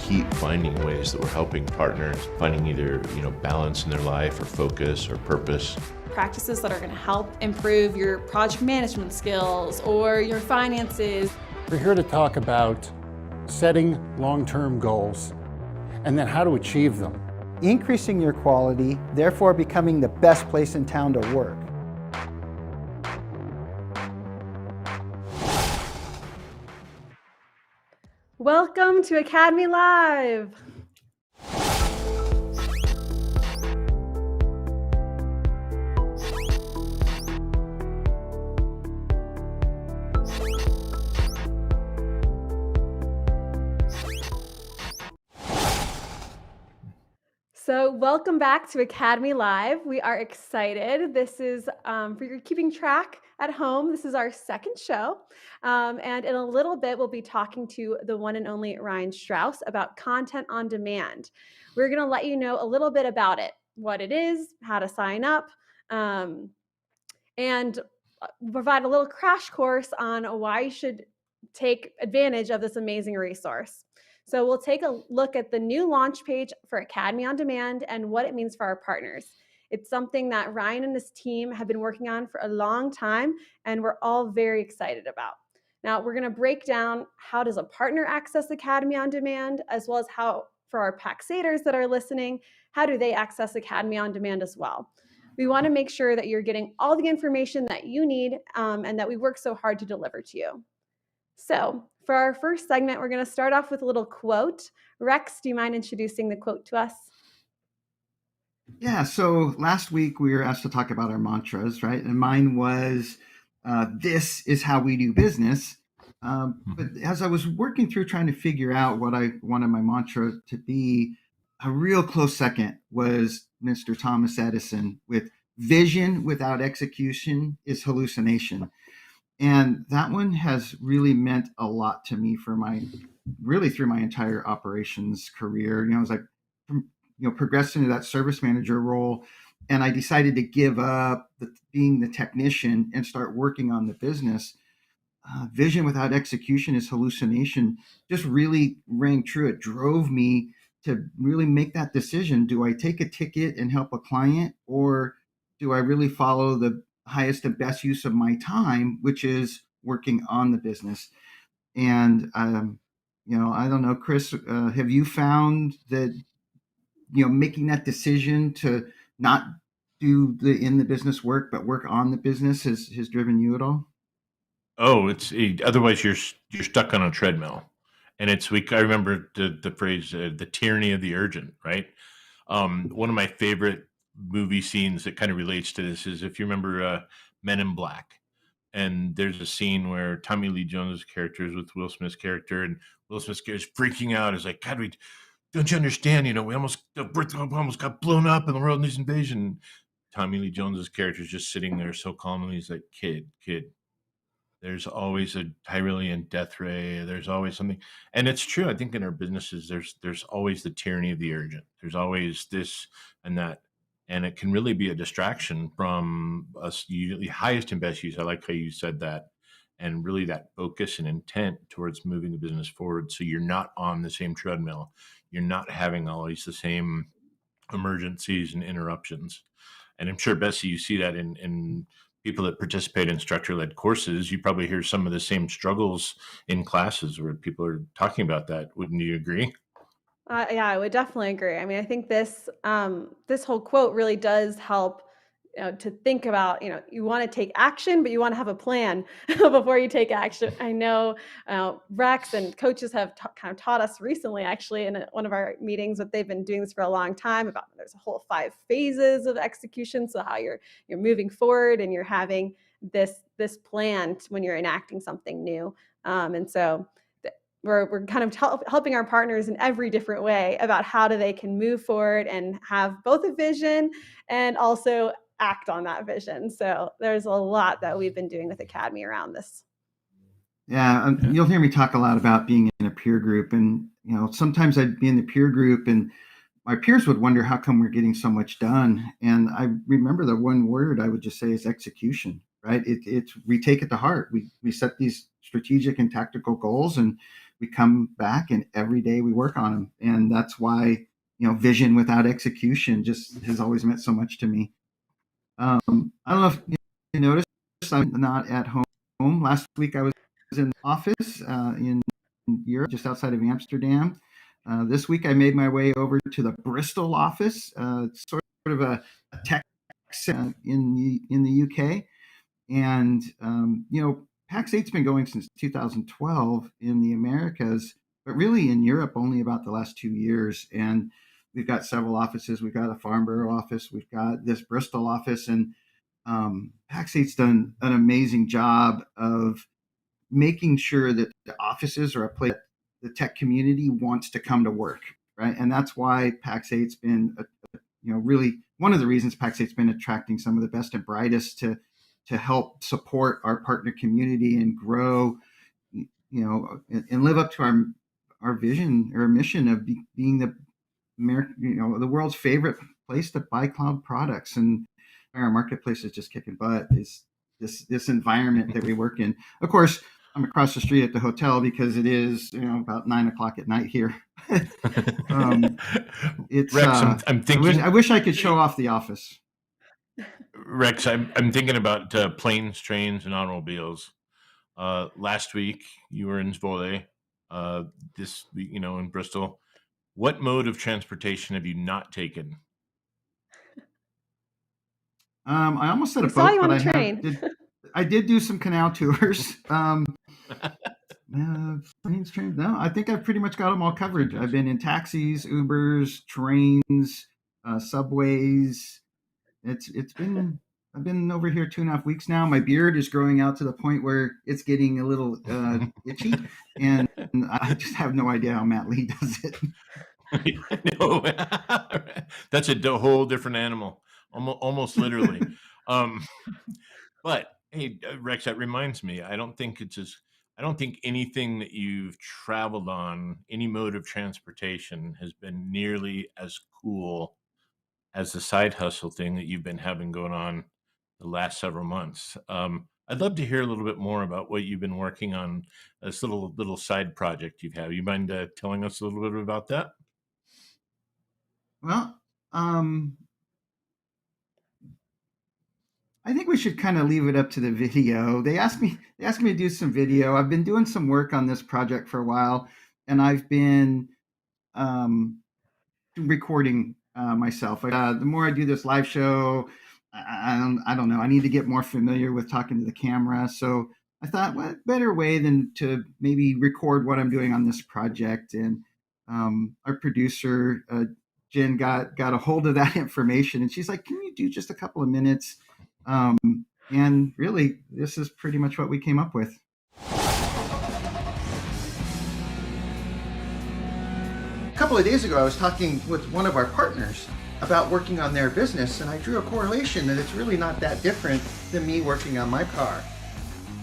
keep finding ways that we're helping partners finding either, balance in their life or focus or purpose. Practices that are going to help improve your project management skills or your finances. We're here to talk about setting long-term goals and then how to achieve them. Increasing your quality, therefore becoming the best place in town to work. Welcome to Academy Live. So welcome back to Academy Live. We are excited. This is, for your keeping track at home, this is our second show. And in a little bit, we'll be talking to the one and only Ryan Strouse about content on demand. We're going to let you know a little bit about it, what it is, how to sign up, and provide a little crash course on why you should take advantage of this amazing resource. So we'll take a look at the new launch page for Academy on Demand and what it means for our partners. It's something that Ryan and his team have been working on for a long time, and we're all very excited about. Now, we're going to break down how does a partner access Academy on Demand, as well as how, for our Pax8ers that are listening, how do they access Academy on Demand as well. We want to make sure that you're getting all the information that you need and that we work so hard to deliver to you. So for our first segment, we're going to start off with a little quote. Rex, do you mind introducing the quote to us? Yeah, so last week we were asked to talk about our mantras, right? And mine was, this is how we do business. But as I was working through trying to figure out what I wanted my mantra to be, a real close second was Mr. Thomas Edison with vision without execution is hallucination. And that one has really meant a lot to me for through my entire operations career. As I, progressed into that service manager role, and I decided to give up being the technician and start working on the business. Vision without execution is hallucination just really rang true. It drove me to really make that decision. Do I take a ticket and help a client, or do I really follow the highest and best use of my time, which is working on the business? And, I don't know, Chris, have you found that, making that decision to not do the in the business work, but work on the business has driven you at all? Oh, otherwise you're stuck on a treadmill. And I remember the phrase, the tyranny of the urgent, right? One of my favorite movie scenes that kind of relates to this is if you remember Men in Black. And there's a scene where Tommy Lee Jones' character is with Will Smith's character, and Will Smith's character is freaking out. Is like, God, don't you understand? We almost got blown up in the world news invasion. Tommy Lee Jones' character is just sitting there so calmly. He's like, kid, there's always a Tyrannian death ray. There's always something. And it's true. I think in our businesses, there's always the tyranny of the urgent. There's always this and that. And it can really be a distraction from us, usually highest and best use. I like how you said that. And really that focus and intent towards moving the business forward. So you're not on the same treadmill. You're not having always the same emergencies and interruptions. And I'm sure, Bessie, you see that in people that participate in instructor-led courses. You probably hear some of the same struggles in classes where people are talking about that. Wouldn't you agree? Yeah, I would definitely agree. I mean, I think this whole quote really does help to think about, you want to take action, but you want to have a plan before you take action. I know Rex and coaches have kind of taught us recently, actually, in one of our meetings, that they've been doing this for a long time, about there's a whole 5 phases of execution. So how you're moving forward and you're having this plan when you're enacting something new. And so we're kind of helping our partners in every different way about how they can move forward and have both a vision and also act on that vision. So there's a lot that we've been doing with Academy around this. Yeah, you'll hear me talk a lot about being in a peer group, and sometimes I'd be in the peer group and my peers would wonder how come we're getting so much done. And I remember the one word I would just say is execution, right? We take it to heart. We set these strategic and tactical goals, and we come back and every day we work on them. And that's why, vision without execution just has always meant so much to me. I don't know if you noticed, I'm not at home. Last week I was in the office in Europe, just outside of Amsterdam. This week I made my way over to the Bristol office. It's sort of a tech in the UK. And, Pax8's been going since 2012 in the Americas, but really in Europe only about the last 2 years. And we've got several offices. We've got a Farnborough office. We've got this Bristol office. And Pax8's done an amazing job of making sure that the offices are a place that the tech community wants to come to work, right? And that's why Pax8's been, really one of the reasons Pax8's been attracting some of the best and brightest to help support our partner community and grow, and live up to our vision or mission of being the the world's favorite place to buy cloud products. And our marketplace is just kicking butt. Is this environment that we work in? Of course, I'm across the street at the hotel because it is about 9:00 at night here. It's Rex, I'm thinking. I wish I could show off the office. Rex, I'm thinking about planes, trains, and automobiles. Last week you were in Zwolle. This week, in Bristol. What mode of transportation have you not taken? I almost said a We saw boat, you on but a train. I did do some canal tours. Planes, trains. No, I think I've pretty much got them all covered. I've been in taxis, Ubers, trains, subways. It's been I've been over here 2.5 weeks now. My beard is growing out to the point where it's getting a little itchy, and I just have no idea how Matt Lee does it. No, that's a whole different animal, almost literally. But hey, Rex, that reminds me. I don't think anything that you've traveled on, any mode of transportation, has been nearly as cool as the side hustle thing that you've been having going on the last several months. I'd love to hear a little bit more about what you've been working on, this little side project you've had. You mind telling us a little bit about that? Well, I think we should kind of leave it up to the video. They asked me to do some video. I've been doing some work on this project for a while, and I've been recording myself. The more I do this live show, I don't know. I need to get more familiar with talking to the camera. So I thought, what better way than to maybe record what I'm doing on this project? And our producer, Jen, got a hold of that information, and she's like, "Can you do just a couple of minutes?" And really, this is pretty much what we came up with. A couple of days ago, I was talking with one of our partners about working on their business, and I drew a correlation that it's really not that different than me working on my car.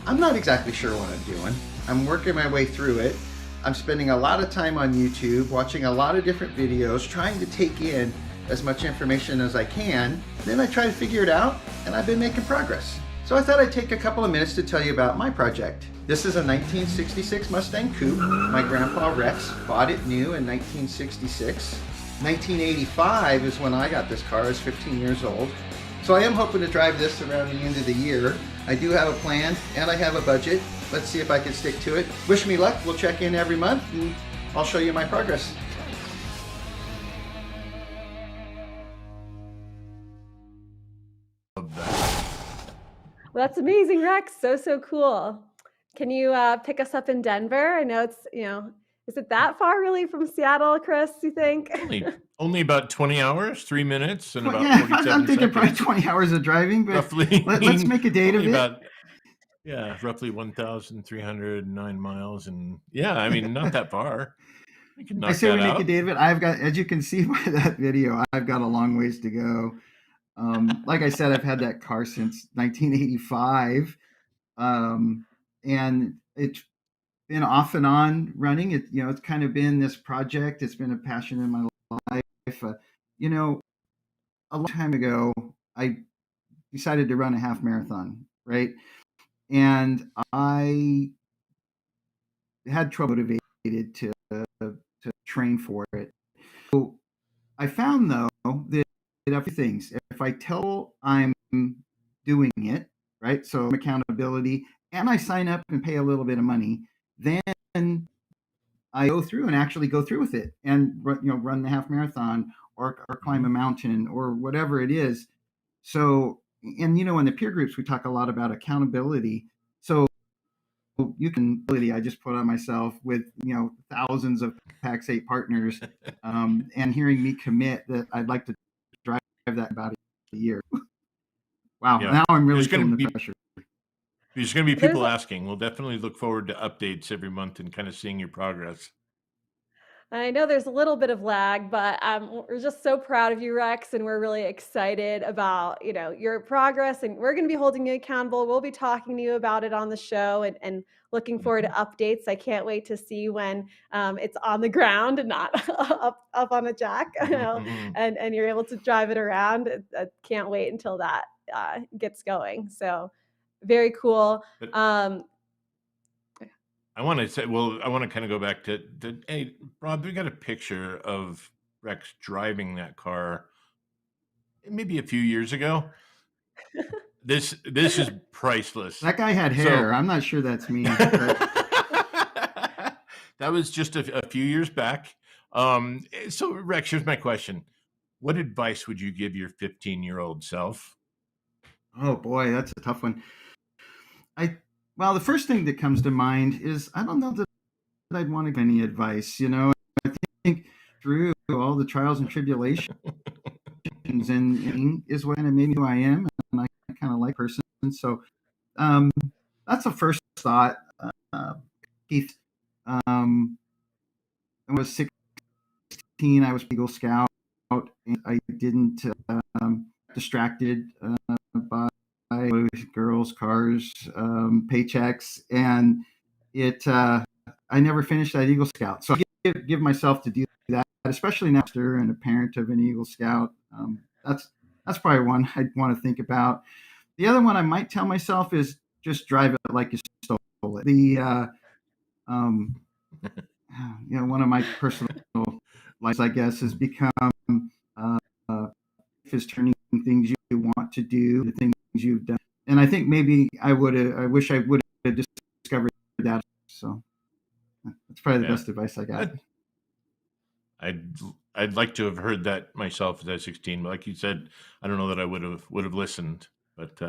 I'm not exactly sure what I'm doing. I'm working my way through it. I'm spending a lot of time on YouTube, watching a lot of different videos, trying to take in as much information as I can. Then I try to figure it out, and I've been making progress. So I thought I'd take a couple of minutes to tell you about my project. This is a 1966 Mustang Coupe. My grandpa Rex bought it new in 1966. 1985 is when I got this car. I was 15 years old. So I am hoping to drive this around the end of the year. I do have a plan, and I have a budget. Let's see if I can stick to it. Wish me luck. We'll check in every month, and I'll show you my progress. Well, that's amazing, Rex. So cool. Can you pick us up in Denver? I know it's, is it that far really from Seattle, Chris, you think? Only about 20 hours, 3 minutes, and about yeah, 47 I'm thinking seconds. probably 20 hours of driving, but roughly. let's make a date of it. Roughly 1,309 miles, and I mean, not that far. We can knock I say that we make out. a date of it. I've got, as you can see by that video, I've got a long ways to go. Like I said, I've had that car since 1985, and it's been off and on running. It's kind of been this project. It's been a passion in my life. A long time ago, I decided to run a half marathon, right? And I had trouble motivating to train for it. So I found though that a few things. If I tell I'm doing it, right? So accountability, and I sign up and pay a little bit of money, then I go through and actually go through with it and run the half marathon or climb a mountain or whatever it is. So, and in the peer groups we talk a lot about accountability. So you can I just put on myself with thousands of Pax8 partners, and hearing me commit that I'd like to drive that about a year. Wow, Yeah. now I'm really There's gonna feeling the be pressure. there's going to be There's people a asking. We'll definitely look forward to updates every month and kind of seeing your progress. I know there's a little bit of lag, but we're just so proud of you, Rex, and we're really excited about your progress. And we're going to be holding you accountable. We'll be talking to you about it on the show, and looking forward to updates. I can't wait to see when it's on the ground and not up on a jack, and you're able to drive it around. I can't wait until that gets going. So very cool. But Um, I want to say, well, I want to kind of go back to hey, Rob, we got a picture of Rex driving that car maybe a few years ago. This is priceless. That guy had So hair. I'm not sure that's me, but that was just a few years back. So Rex, here's my question: what advice would you give your 15-year-old self? oh boy, that's a tough one. Well, the first thing that comes to mind is I don't know that I'd want to give any advice. I think through all the trials and tribulations and is what kind of made me who I am, and I kind of like person. So um, that's the first thought. Keith, I was 16. I was Eagle Scout, and I didn't distracted by girls, cars, paychecks, and it. I never finished that Eagle Scout, so I give myself to do that, especially now and a parent of an Eagle Scout. That's probably one I'd want to think about. The other one I might tell myself is just drive it like you stole it. Um, one of my personal lives, I guess, has become uh, is turning things you want to do, the things you've done. And I think maybe I wish I would have discovered that. So that's probably the best advice I got. I'd like to have heard that myself at 16, but like you said, I don't know that I would have listened. But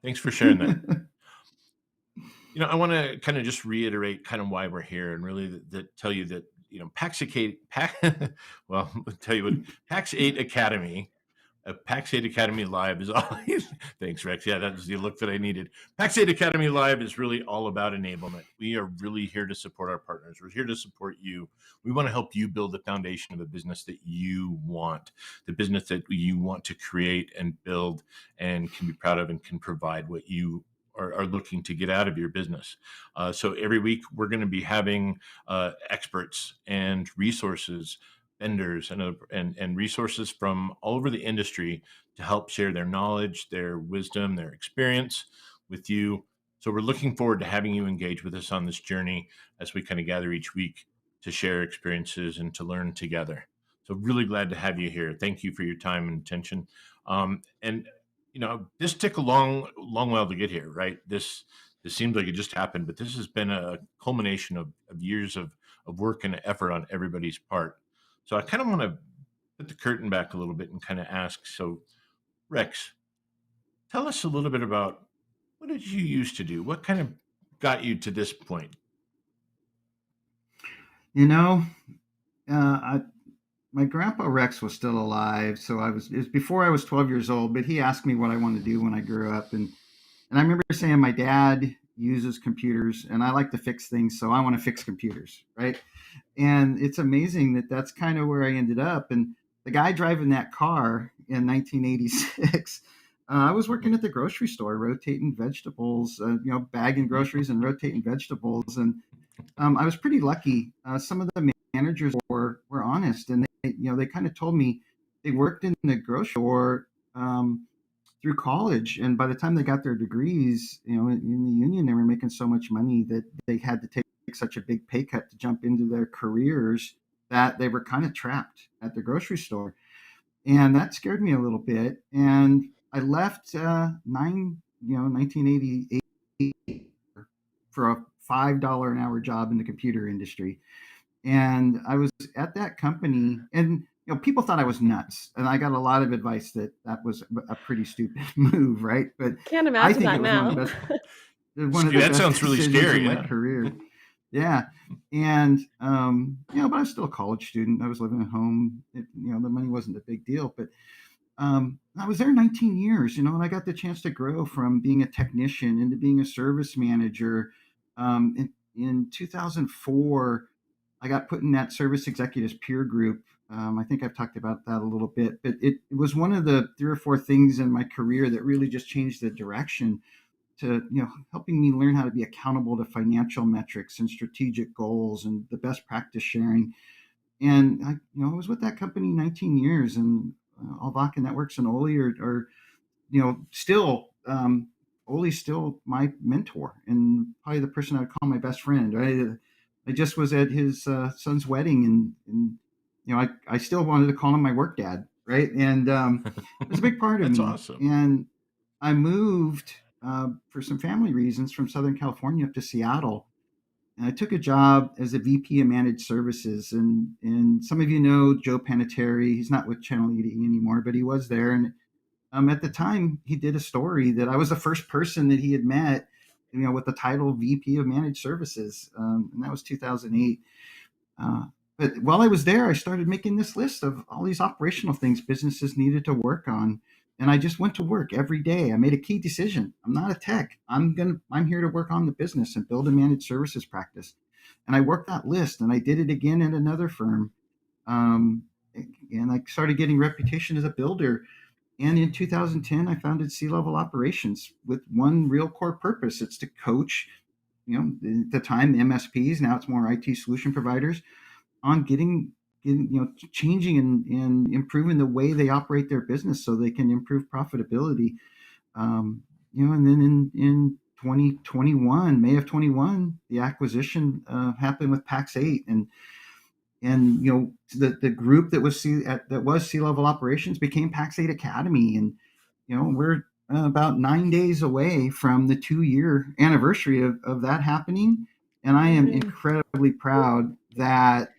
thanks for sharing that. I want to kind of just reiterate kind of why we're here, and really that tell you that well, I'll tell you what, Pax8 Academy. Pax8 Academy Live is all. Thanks, Rex. Yeah, that was the look that I needed. Pax8 Academy Live is really all about enablement. We are really here to support our partners. We're here to support you. We want to help you build the foundation of a business that you want, the business that you want to create and build and can be proud of and can provide what you are looking to get out of your business. So every week we're going to be having experts and resources, vendors and resources from all over the industry to help share their knowledge, their wisdom, their experience with you. So we're looking forward to having you engage with us on this journey as we kind of gather each week to share experiences and to learn together. So really glad to have you here. Thank you for your time and attention. And this took a long while to get here, right? This seems like it just happened, but this has been a culmination of years of work and effort on everybody's part. So I kind of want to put the curtain back a little bit and kind of ask, so Rex, tell us a little bit about what did you used to do? What kind of got you to this point? My grandpa Rex was still alive, so it was before I was 12 years old, but he asked me what I wanted to do when I grew up. And I remember saying my dad uses computers and I like to fix things, so I want to fix computers, right? And it's amazing that that's kind of where I ended up. And the guy driving that car in 1986, I was working at the grocery store, rotating vegetables, bagging groceries and rotating vegetables. And I was pretty lucky. Some of the managers were honest, and they kind of told me they worked in the grocery store through college, and by the time they got their degrees, in the union, they were making so much money that they had to take such a big pay cut to jump into their careers that they were kind of trapped at the grocery store. And that scared me a little bit. And I left 1988 for a $5 an hour job in the computer industry. And I was at that company, and people thought I was nuts, and I got a lot of advice that that was a pretty stupid move, right? But Can't I imagine think that it was now. one of the That best sounds really decisions in scary. my Yeah. career. Yeah. And but I was still a college student. I was living at home. The money wasn't a big deal, but I was there 19 years, and I got the chance to grow from being a technician into being a service manager. In 2004, I got put in that service executives peer group. I think I've talked about that a little bit, but it was one of the 3 or 4 things in my career that really just changed the direction to, helping me learn how to be accountable to financial metrics and strategic goals and the best practice sharing. And I was with that company 19 years, and Alvaca Networks and Oli are still Oli's still my mentor and probably the person I'd call my best friend. Right? I just was at his son's wedding, and I still wanted to call him my work dad, right? And it was a big part of That's me. awesome. And I moved for some family reasons from Southern California up to Seattle. And I took a job as a VP of Managed Services. And some of you know Joe Panettiere. He's not with Channel 80 anymore, but he was there. And at the time, he did a story that I was the first person that he had met, with the title VP of Managed Services. And that was 2008. Uh, but while I was there, I started making this list of all these operational things businesses needed to work on. And I just went to work every day. I made a key decision. I'm not a tech. I'm here to work on the business and build a managed services practice. And I worked that list, and I did it again at another firm. Um, and I started getting reputation as a builder. And in 2010, I founded C-Level Operations with one real core purpose. It's to coach, at the time MSPs, now it's more IT solution providers, on changing and improving the way they operate their business so they can improve profitability. And then in 2021, May of 21, the acquisition happened with Pax8, and the group that was C-Level Operations became Pax8 Academy, and we're about 9 days away from the 2-year anniversary of that happening, and I am incredibly proud that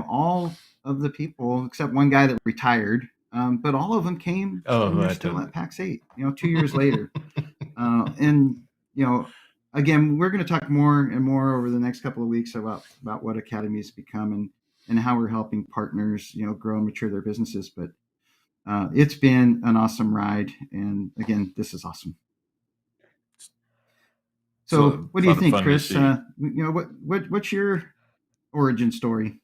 all of the people except one guy that retired, but all of them came, and they're still at Pax8 2 years later. And again, we're going to talk more and more over the next couple of weeks about what Academy has become, and how we're helping partners grow and mature their businesses. But it's been an awesome ride, and again, this is awesome. So what do you think, Chris? What's your origin story?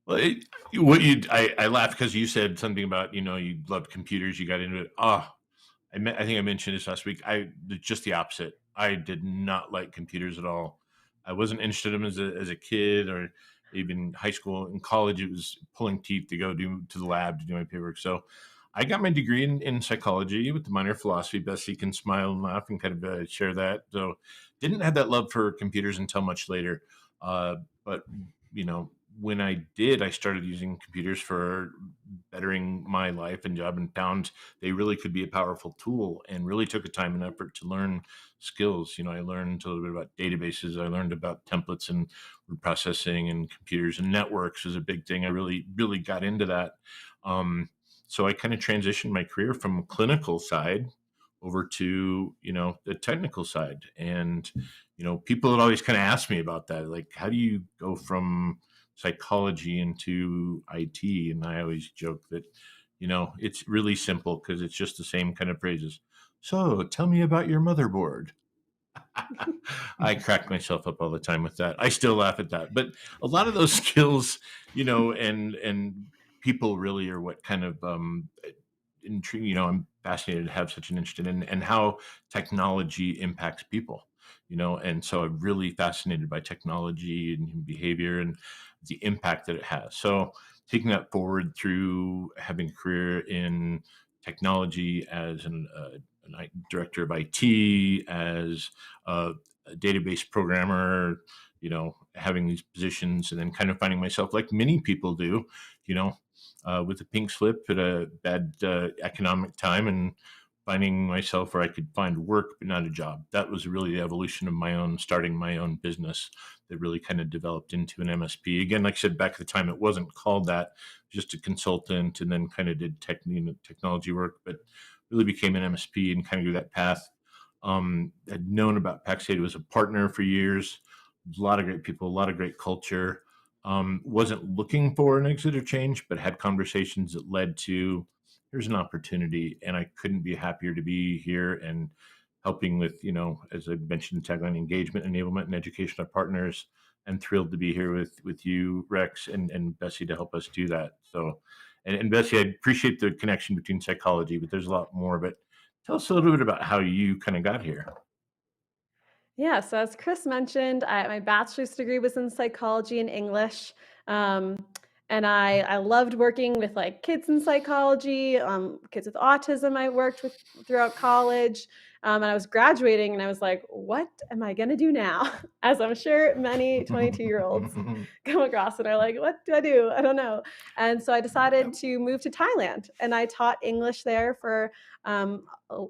Well, I laughed because you said something about you loved computers, you got into it. I think I mentioned this last week. Just the opposite. I did not like computers at all. I wasn't interested in them as a kid, or even high school. In college, it was pulling teeth to go to the lab to do my paperwork. So I got my degree in psychology with the minor philosophy. Bessie can smile and laugh and kind of share that. So didn't have that love for computers until much later. But when I did, I started using computers for bettering my life and job, and found they really could be a powerful tool, and really took a time and effort to learn skills. I learned a little bit about databases. I learned about templates and word processing, and computers and networks was a big thing. I really, really got into that. So I kind of transitioned my career from clinical side over to, the technical side. And, people had always kind of asked me about that. Like, how do you go from psychology into IT? And I always joke that, it's really simple, because it's just the same kind of phrases. So tell me about your motherboard. I crack myself up all the time with that. I still laugh at that. But a lot of those skills, and people really are what kind of intrigue. I'm fascinated to have such an interest in, and how technology impacts people. And so I'm really fascinated by technology and human behavior and the impact that it has. So taking that forward through having a career in technology as director of IT, as a database programmer, having these positions and then kind of finding myself like many people do, with a pink slip at a bad economic time and finding myself where I could find work but not a job. That was really the evolution of starting my own business that really kind of developed into an MSP. Again, like I said, back at the time, it wasn't called that, just a consultant, and then kind of did technology work, but really became an MSP and kind of grew that path. Had known about Pax8, was a partner for years, a lot of great people, a lot of great culture. Wasn't looking for an exit or change, but had conversations that led to here's an opportunity, and I couldn't be happier to be here and helping with, as I mentioned, tagline engagement, enablement, and education of partners. And thrilled to be here with you, Rex, and Bessie to help us do that. So, and Bessie, I appreciate the connection between psychology, but there's a lot more. But tell us a little bit about how you kind of got here. Yeah, so as Chris mentioned, my bachelor's degree was in psychology and English. Um, and I loved working with like kids in psychology, kids with autism I worked with throughout college. And I was graduating and I was like, what am I going to do now? As I'm sure many 22-year-olds come across and are like, what do I do? I don't know. And so I decided to move to Thailand and I taught English there for a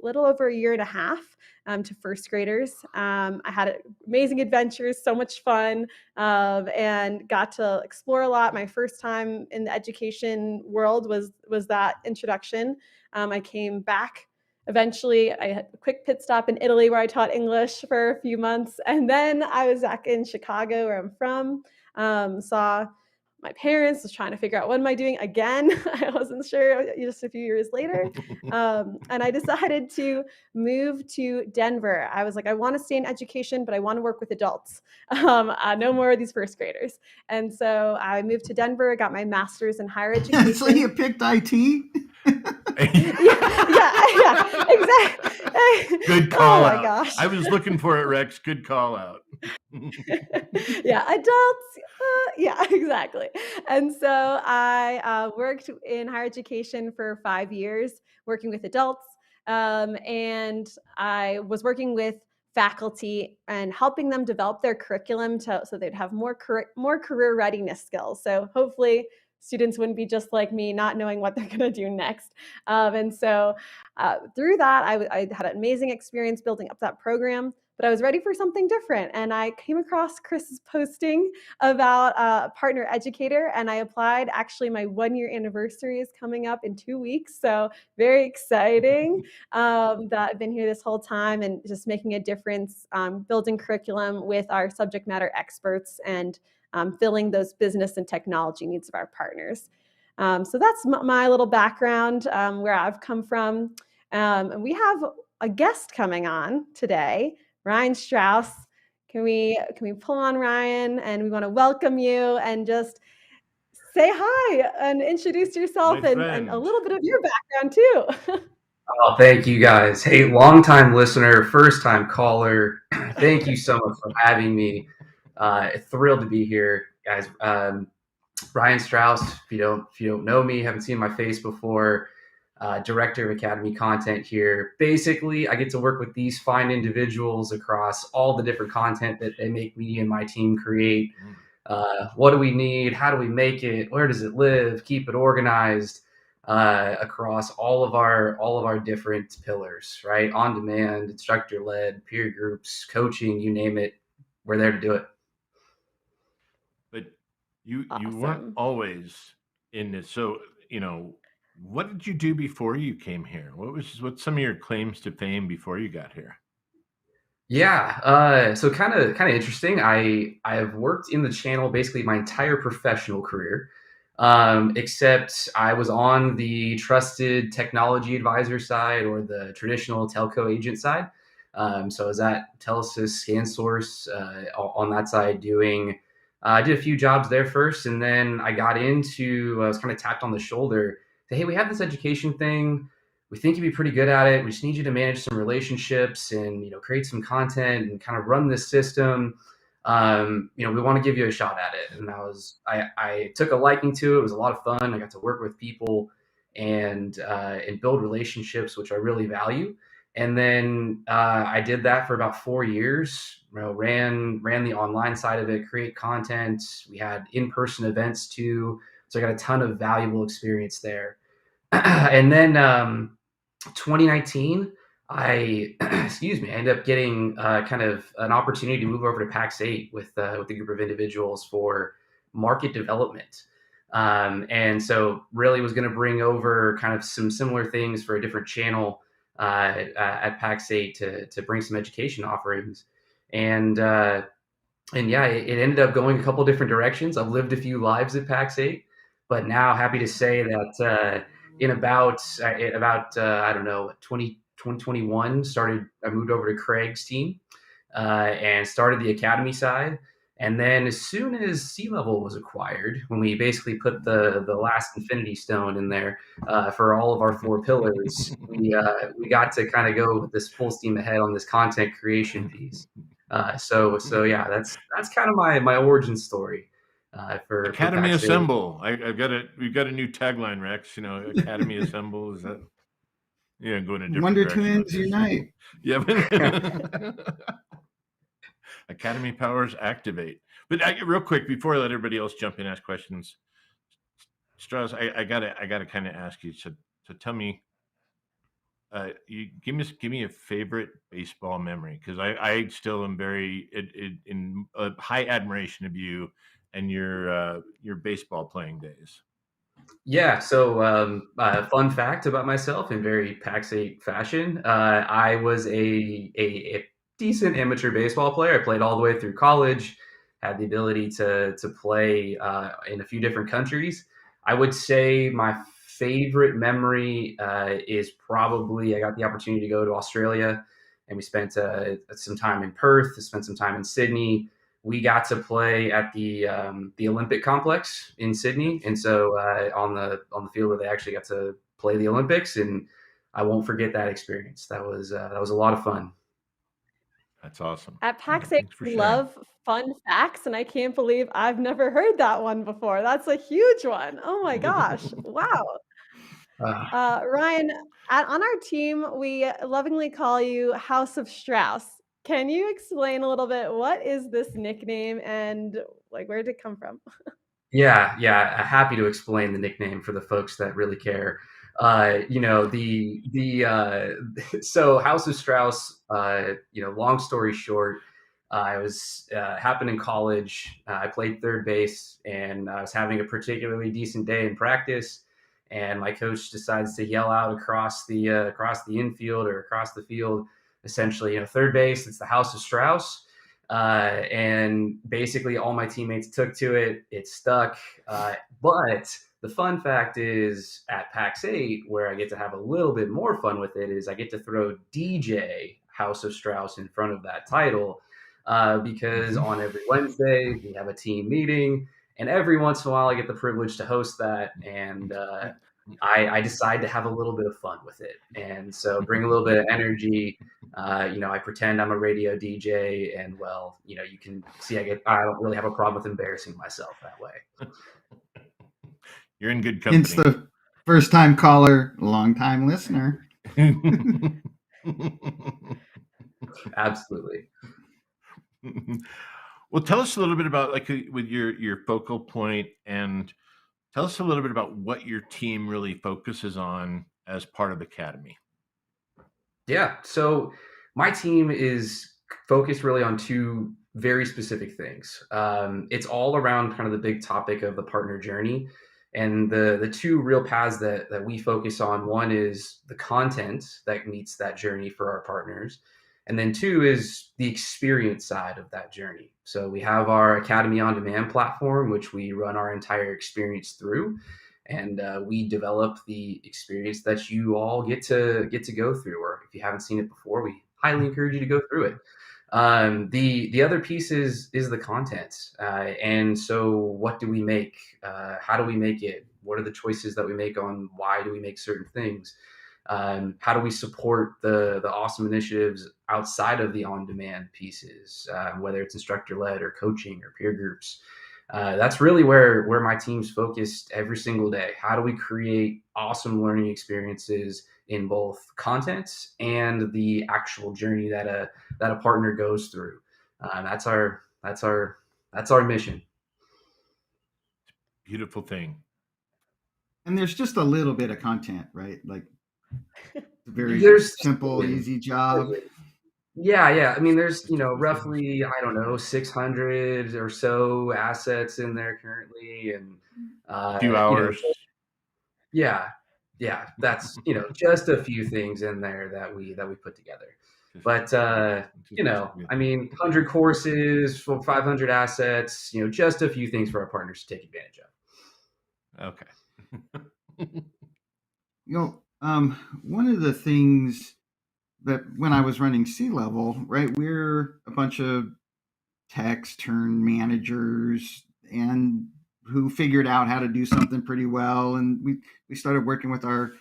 little over a year and a half. To first graders. I had amazing adventures, so much fun, and got to explore a lot. My first time in the education world was that introduction. I came back. Eventually, I had a quick pit stop in Italy where I taught English for a few months. And then I was back in Chicago, where I'm from, saw my parents, was trying to figure out what am I doing again. I wasn't sure just a few years later. And I decided to move to Denver. I was like, I want to stay in education, but I want to work with adults. No more of these first graders. And so I moved to Denver, got my master's in higher education. So you picked IT? yeah, exactly. Good call oh out. my gosh. I was looking for it, Rex. Good call out. Yeah, adults. Yeah, exactly. And so I worked in higher education for 5 years, working with adults. And I was working with faculty and helping them develop their curriculum so they'd have more career readiness skills. So hopefully students wouldn't be just like me, not knowing what they're going to do next. And so through that, I had an amazing experience building up that program. But I was ready for something different. And I came across Chris's posting about Partner Educator, and I applied. Actually, my 1-year anniversary is coming up in 2 weeks. So very exciting that I've been here this whole time and just making a difference, building curriculum with our subject matter experts and filling those business and technology needs of our partners. So that's my little background, where I've come from. And we have a guest coming on today, Ryan Strouse. Can we pull on Ryan, and we want to welcome you and just say hi and introduce yourself and a little bit of your background too. Oh, thank you guys. Hey, longtime listener, first time caller. Thank you so much for having me. Thrilled to be here, guys. Ryan Strouse. If you don't know me, haven't seen my face before. Director of Academy content here. Basically, I get to work with these fine individuals across all the different content that they make me and my team create. What do we need? How do we make it? Where does it live? Keep it organized across all of our different pillars, right? On demand, instructor led, peer groups, coaching, you name it. We're there to do it. But you Awesome. weren't always in this. So, what did you do before you came here? What's some of your claims to fame before you got here? Yeah. So kind of interesting. I have worked in the channel basically my entire professional career, except I was on the trusted technology advisor side or the traditional telco agent side. So I was at Telesys, ScanSource on that side doing. I did a few jobs there first, and then I got into. I was kind of tapped on the shoulder. Say, hey, we have this education thing. We think you'd be pretty good at it. We just need you to manage some relationships and create some content and kind of run this system. We want to give you a shot at it. And I took a liking to it. It was a lot of fun. I got to work with people and build relationships, which I really value. And then I did that for about 4 years. ran the online side of it, create content. We had in-person events too, so I got a ton of valuable experience there. And then 2019, I excuse me, I ended up getting kind of an opportunity to move over to Pax8 with a group of individuals for market development. And so really was going to bring over kind of some similar things for a different channel at Pax8 to bring some education offerings. And yeah, it ended up going a couple different directions. I've lived a few lives at Pax8, but now happy to say that in about I don't know 2021 I moved over to Craig's team and started the academy side. And then as soon as Sea Level was acquired, when we basically put the last Infinity Stone in there for all of our 4 pillars, we got to kind of go with this full steam ahead on this content creation piece. So yeah, that's kind of my origin story for Academy Pax8. Assemble. I've got it. We've got a new tagline, Rex. You know, Academy Assemble. Is that? Yeah, going a different Wonder direction. Twins unite. Yeah. But Academy powers activate. But real quick before I let everybody else jump in and ask questions, Strouse, I gotta kind of ask you. So tell me, you give me a favorite baseball memory, because I still am very in high admiration of you and your baseball playing days. Yeah, so fun fact about myself in very Pax8 fashion. I was a decent amateur baseball player. I played all the way through college, had the ability to play in a few different countries. I would say my favorite memory is probably I got the opportunity to go to Australia, and we spent some time in Perth, spent some time in Sydney. We got to play at the Olympic complex in Sydney, and so on the field where they actually got to play the Olympics, and I won't forget that experience. That was a lot of fun. That's awesome. At Pax8, Thanks for we sharing. love fun facts, and I can't believe I've never heard that one before. That's a huge one. Oh my gosh. Wow. Ryan, on our team, we lovingly call you House of Strauss. Can you explain a little bit what is this nickname and like where did it come from? Yeah, happy to explain the nickname for the folks that really care. So House of Strauss. Long story short, I was happened in college. I played third base, and I was having a particularly decent day in practice. And my coach decides to yell out across the infield or across the field, essentially, third base. It's the House of Strauss. And basically all my teammates took to it. It stuck. But the fun fact is at Pax8, where I get to have a little bit more fun with it, is I get to throw DJ House of Strauss in front of that title because on every Wednesday we have a team meeting, and every once in a while I get the privilege to host that, and I decide to have a little bit of fun with it, and so bring a little bit of energy. I pretend I'm a radio DJ, and you can see I don't really have a problem with embarrassing myself that way. You're in good company. Hence the first time caller, long time listener. Absolutely. Well, tell us a little bit about with your focal point, and tell us a little bit about what your team really focuses on as part of the Academy. Yeah. So my team is focused really on 2 very specific things. It's all around kind of the big topic of the partner journey. And the 2 real paths that we focus on, one is the content that meets that journey for our partners. And then 2 is the experience side of that journey. So we have our Academy OnDemand platform, which we run our entire experience through. And we develop the experience that you all get to go through. Or if you haven't seen it before, we highly encourage you to go through it. The other piece is the content, and so what do we make? How do we make it? What are the choices that we make on why do we make certain things? How do we support the awesome initiatives outside of the on-demand pieces, whether it's instructor led or coaching or peer groups? That's really where my team's focused every single day. How do we create awesome learning experiences in both content and the actual journey that a partner goes through? That's our mission. Beautiful thing. And there's just a little bit of content, right? Like it's a very There's simple, easy job. yeah. I mean, there's Just a few things. roughly, I don't know, 600 or so assets in there currently, and A few hours. yeah, that's just a few things in there that we put together. But I mean, 100 courses for 500 assets, just a few things for our partners to take advantage of. Okay. One of the things that when I was running Sea Level, right, we're a bunch of techs turned managers and who figured out how to do something pretty well, and we started working with our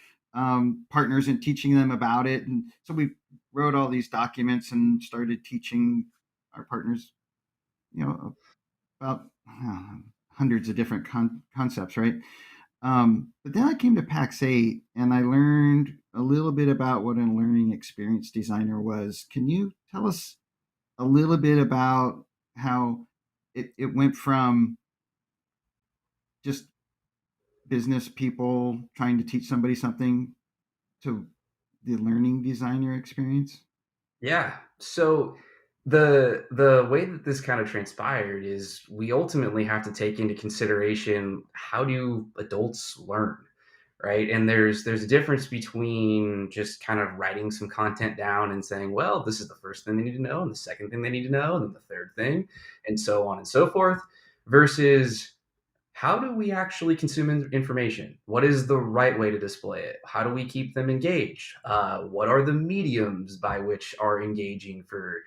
partners and teaching them about it, and so we wrote all these documents and started teaching our partners, about hundreds of different concepts, right? But then I came to Pax8 and I learned a little bit about what a learning experience designer was. Can you tell us a little bit about how it went from just business people trying to teach somebody something to the learning designer experience? Yeah. So the way that this kind of transpired is we ultimately have to take into consideration, how do adults learn, right? And there's a difference between just kind of writing some content down and saying, well, this is the first thing they need to know, and the second thing they need to know, and then the third thing, and so on and so forth, versus how do we actually consume information? What is the right way to display it? How do we keep them engaged? What are the mediums by which are engaging for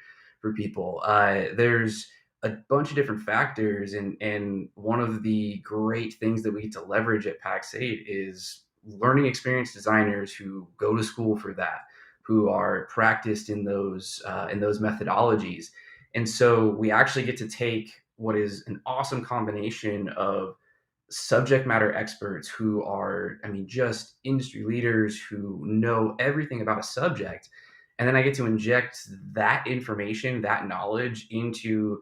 people? There's a bunch of different factors, and one of the great things that we get to leverage at Pax8 is learning experience designers who go to school for that, who are practiced in those methodologies, and so we actually get to take what is an awesome combination of subject matter experts who are, I mean, just industry leaders who know everything about a subject. And then I get to inject that information, that knowledge into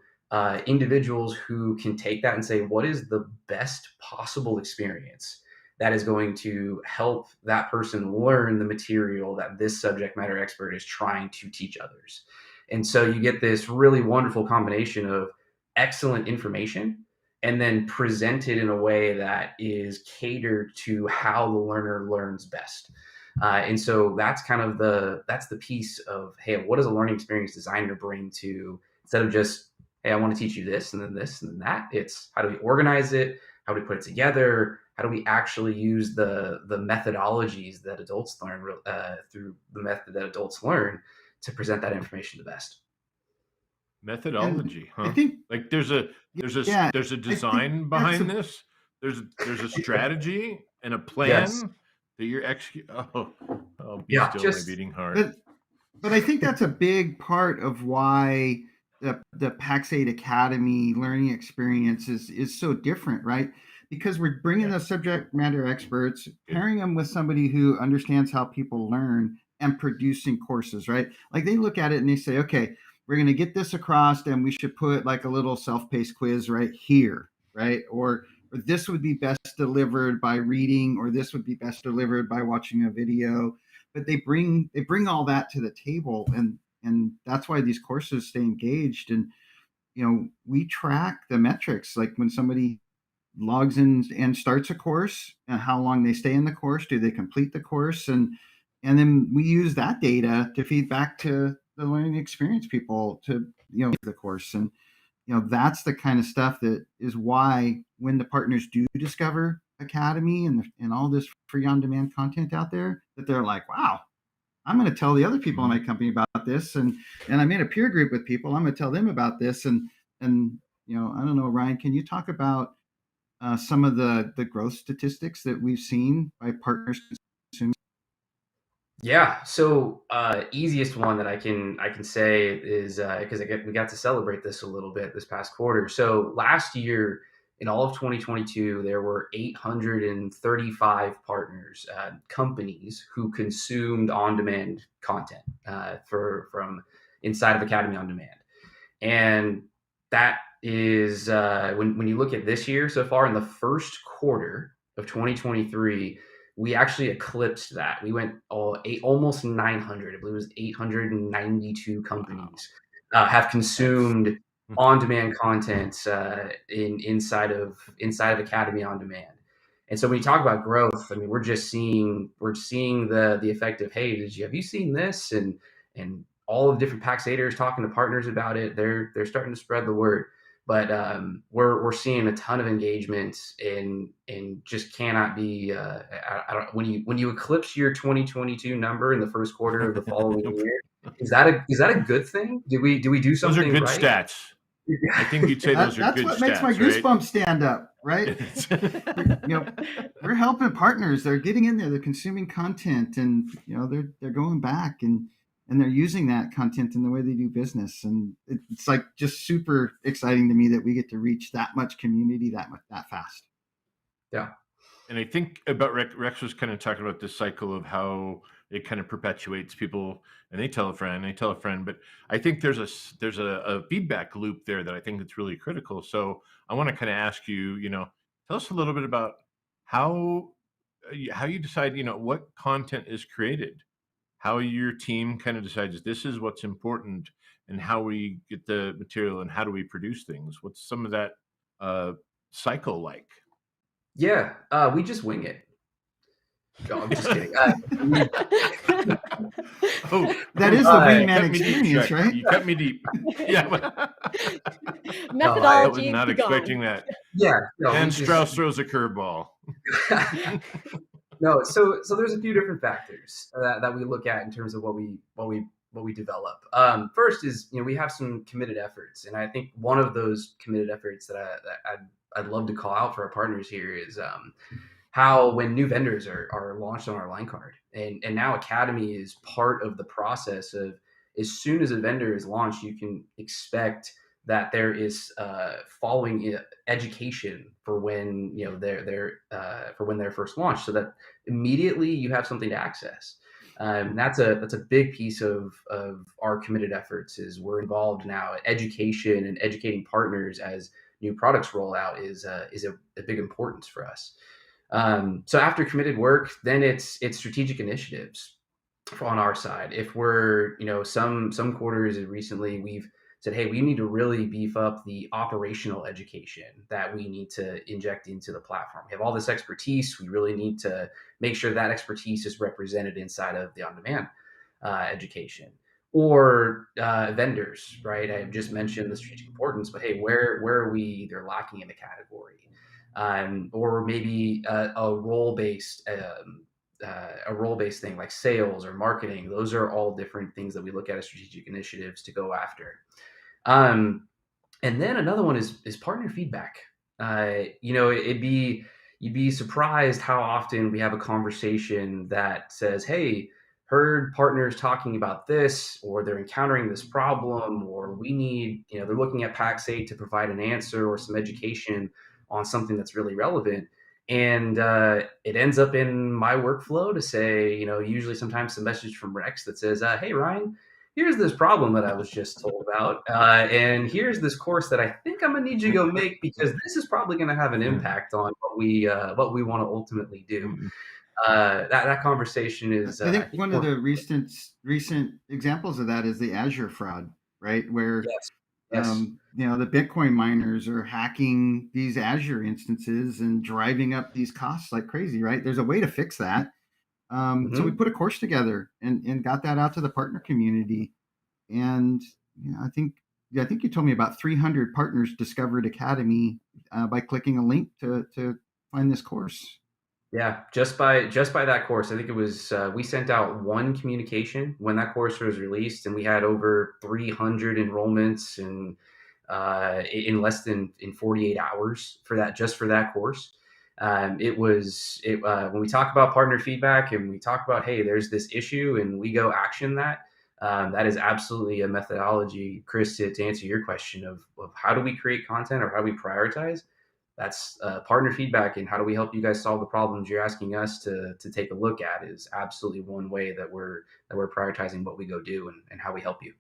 individuals who can take that and say, what is the best possible experience that is going to help that person learn the material that this subject matter expert is trying to teach others? And so you get this really wonderful combination of excellent information and then presented in a way that is catered to how the learner learns best. And so that's kind of that's the piece of, hey, what does a learning experience designer bring to, instead of just, hey, I want to teach you this and then this and then that. It's how do we organize it? How do we put it together? How do we actually use the methodologies that adults learn through the method that adults learn to present that information the best? Methodology, And I huh? think, Like there's a yeah, I think design that's behind this. There's a strategy and a Yes. plan that you're execute. Oh, be Yeah. still, my Just beating heart. but I think that's a big part of why the Pax8 Academy learning experience is so different, right? Because we're bringing Yeah, the subject matter experts, good. pairing them with somebody who understands how people learn and producing courses, right? Like they look at it and they say, okay, we're going to get this across and we should put like a little self-paced quiz right here, right? Or this would be best delivered by reading, or this would be best delivered by watching a video. But they bring all that to the table, and that's why these courses stay engaged. And we track the metrics, like when somebody logs in and starts a course, and how long they stay in the course, do they complete the course, and then we use that data to feed back to the learning experience people to the course. And that's the kind of stuff that is why when the partners do discover Academy and all this free on demand content out there, that they're like, wow, I'm going to tell the other people in my company about this, and I'm in a peer group with people. I'm going to tell them about this, and I don't know, Ryan, can you talk about some of the growth statistics that we've seen by partners consuming? Yeah. So easiest one that I can say is because we got to celebrate this a little bit this past quarter. So last year in all of 2022, there were 835 partners, companies who consumed on-demand content from inside of Academy on Demand. And that is when you look at this year so far in the first quarter of 2023, we actually eclipsed that. We went almost 900. I believe it was 892 companies have consumed on-demand content inside of Academy on Demand. And so when you talk about growth, I mean, we're seeing the effect of, hey, have you seen this? And all of the different Pax8ers talking to partners about it. They're starting to spread the word. But we're seeing a ton of engagement and just cannot be. I don't, when you eclipse your 2022 number in the first quarter of the following year, is that a good thing? Do we do Those something are good right? stats. I think you'd say those are That's good what stats, makes my right? goosebumps stand up, right? We're helping partners. They're getting in there. They're consuming content, and they're going back and they're using that content in the way they do business. And it's like just super exciting to me that we get to reach that much community that fast. Yeah. And I think about Rex was kind of talking about this cycle of how it kind of perpetuates people, and they tell a friend, but I think there's a feedback loop there that I think it's really critical. So I want to kind of ask you, tell us a little bit about how you decide, what content is created, how your team kind of decides this is what's important, and how we get the material and how do we produce things. What's some of that cycle like? Yeah, we just wing it. No, I'm just kidding. Oh, That is the wingman experience, right? You cut me deep. Yeah. I was Methodology not be gone. expecting that. Yeah. No, And Strouse throws a curveball. No, so there's a few different factors that we look at in terms of what we develop. First is we have some committed efforts, and I think one of those committed efforts that I'd love to call out for our partners here is how when new vendors are launched on our line card, and now Academy is part of the process of, as soon as a vendor is launched, you can expect that there is following education for when they're first launched, so that immediately you have something to access. That's a big piece of our committed efforts. Is we're involved now at education and educating partners as new products roll out is a big importance for us. So after committed work, then it's strategic initiatives on our side. If we're, some quarters recently, we've said, hey, we need to really beef up the operational education that we need to inject into the platform. We have all this expertise. We really need to make sure that expertise is represented inside of the on-demand education. Or vendors, right? I just mentioned the strategic importance, but hey, where are we either lacking in the category? Or maybe a role-based thing like sales or marketing. Those are all different things that we look at as strategic initiatives to go after. And then another one is partner feedback. You'd be surprised how often we have a conversation that says, hey, heard partners talking about this, or they're encountering this problem, or we need, they're looking at Pax8 to provide an answer or some education on something that's really relevant. And it ends up in my workflow to say, usually sometimes a message from Rex that says, hey, Ryan, here's this problem that I was just told about. And here's this course that I think I'm going to need you to go make, because this is probably going to have an impact on what we want to ultimately do. That conversation is. I think one of the recent examples of that is the Azure fraud, right? Where Yes. the Bitcoin miners are hacking these Azure instances and driving up these costs like crazy, right? There's a way to fix that. So we put a course together and got that out to the partner community. And I think you told me about 300 partners discovered Academy by clicking a link to find this course. Yeah, just by that course, I think it was we sent out one communication when that course was released, and we had over 300 enrollments in less than 48 hours for that course. When we talk about partner feedback and we talk about, hey, there's this issue, and we go action that. That is absolutely a methodology, Chris, to answer your question of how do we create content or how do we prioritize. That's partner feedback, and how do we help you guys solve the problems you're asking us to take a look at is absolutely one way that we're prioritizing what we go do and how we help you.